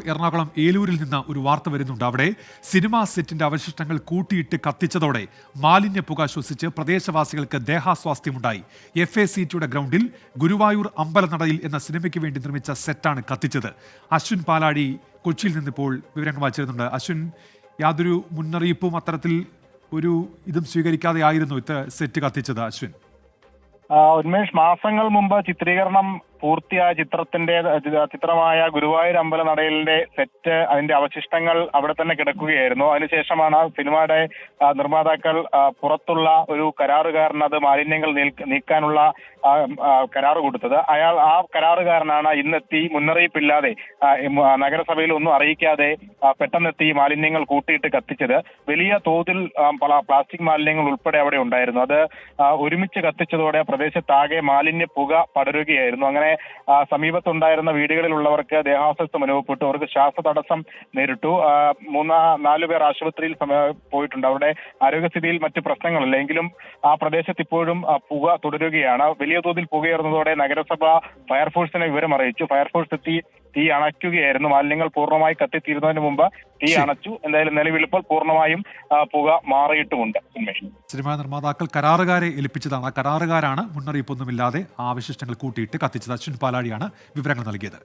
എറണാകുളം ഏലൂരിൽ നിന്ന് ഒരു വാർത്ത വരുന്നുണ്ട്. അവിടെ സിനിമാ സെറ്റിന്റെ അവശിഷ്ടങ്ങൾ കൂട്ടിയിട്ട് കത്തിച്ചതോടെ മാലിന്യ പുക ശ്വസിച്ച് പ്രദേശവാസികൾക്ക് ദേഹാസ്വാസ്ഥ്യമുണ്ടായി. FACTയുടെ ഗ്രൗണ്ടിൽ ഗുരുവായൂർ അമ്പലനടയിൽ എന്ന സിനിമയ്ക്ക് വേണ്ടി നിർമ്മിച്ച സെറ്റാണ് കത്തിച്ചത്. അശ്വിൻ പാലാടി കൊച്ചിയിൽ നിന്നിപ്പോൾ വിവരങ്ങൾ വായിച്ചിരുന്നുണ്ട്. അശ്വിൻ, യാതൊരു മുന്നറിയിപ്പും അത്തരത്തിൽ ഒരു ഇതും സ്വീകരിക്കാതെ ആയിരുന്നു സെറ്റ് കത്തിച്ചത്? അശ്വിൻ, ഉന്മേഷ്, മാസങ്ങൾ മുമ്പ് ചിത്രീകരണം പൂർത്തിയായ ചിത്രമായ ഗുരുവായൂർ അമ്പല നടയിലിന്റെ സെറ്റ്, അതിന്റെ അവശിഷ്ടങ്ങൾ അവിടെ തന്നെ കിടക്കുകയായിരുന്നു. അതിനുശേഷമാണ് സിനിമയുടെ നിർമ്മാതാക്കൾ പുറത്തുള്ള ഒരു കരാറുകാരന് അത് മാലിന്യങ്ങൾ നീക്കാനുള്ള കരാറ് കൊടുത്തത്. ആ കരാറുകാരനാണ് ഇന്നെത്തി മുന്നറിയിപ്പില്ലാതെ നഗരസഭയിൽ ഒന്നും അറിയിക്കാതെ പെട്ടെന്നെത്തി മാലിന്യങ്ങൾ കൂട്ടിയിട്ട് കത്തിച്ചത്. വലിയ തോതിൽ പ്ലാസ്റ്റിക് മാലിന്യങ്ങൾ ഉൾപ്പെടെ അവിടെ ഉണ്ടായിരുന്നു. അത് ഒരുമിച്ച് കത്തിച്ചതോടെ പ്രദേശത്താകെ മാലിന്യ പുക പടരുകയായിരുന്നു. അങ്ങനെ സമീപത്തുണ്ടായിരുന്ന വീടുകളിലുള്ളവർക്ക് ദേഹാസ്വസ്ഥം അനുഭവപ്പെട്ടു. അവർക്ക് ശ്വാസതടസ്സം നേരിട്ടു. 4 പേർ ആശുപത്രിയിൽ പോയിട്ടുണ്ട്. അവരുടെ ആരോഗ്യസ്ഥിതിയിൽ മറ്റ് പ്രശ്നങ്ങളില്ല. എങ്കിലും ആ പ്രദേശത്ത് ഇപ്പോഴും പുക തുടരുകയാണ്. വലിയ തോതിൽ പുകയേറുന്നതോടെ നഗരസഭ ഫയർഫോഴ്സിനെ വിവരം അറിയിച്ചു. ഫയർഫോഴ്സ് എത്തി തീ അണയ്ക്കുകയായിരുന്നു. മാലിന്യങ്ങൾ പൂർണ്ണമായി കത്തിത്തീരുന്നതിന് മുമ്പ് തീ അണച്ചു. എന്തായാലും നിലവിൽ ഇപ്പോൾ പൂർണ്ണമായും പുക മാറിയിട്ടുമുണ്ട്. സിനിമാ നിർമ്മാതാക്കൾ കരാറുകാരെ ഏൽപ്പിച്ചതാണ്. ആ കരാറുകാരാണ് മുന്നറിയിപ്പൊന്നുമില്ലാതെ ആ അവശിഷ്ടങ്ങൾ കൂട്ടിയിട്ട് കത്തിച്ചത്. അശ്വിൻ പാലാടിയാണ് വിവരങ്ങൾ നൽകിയത്.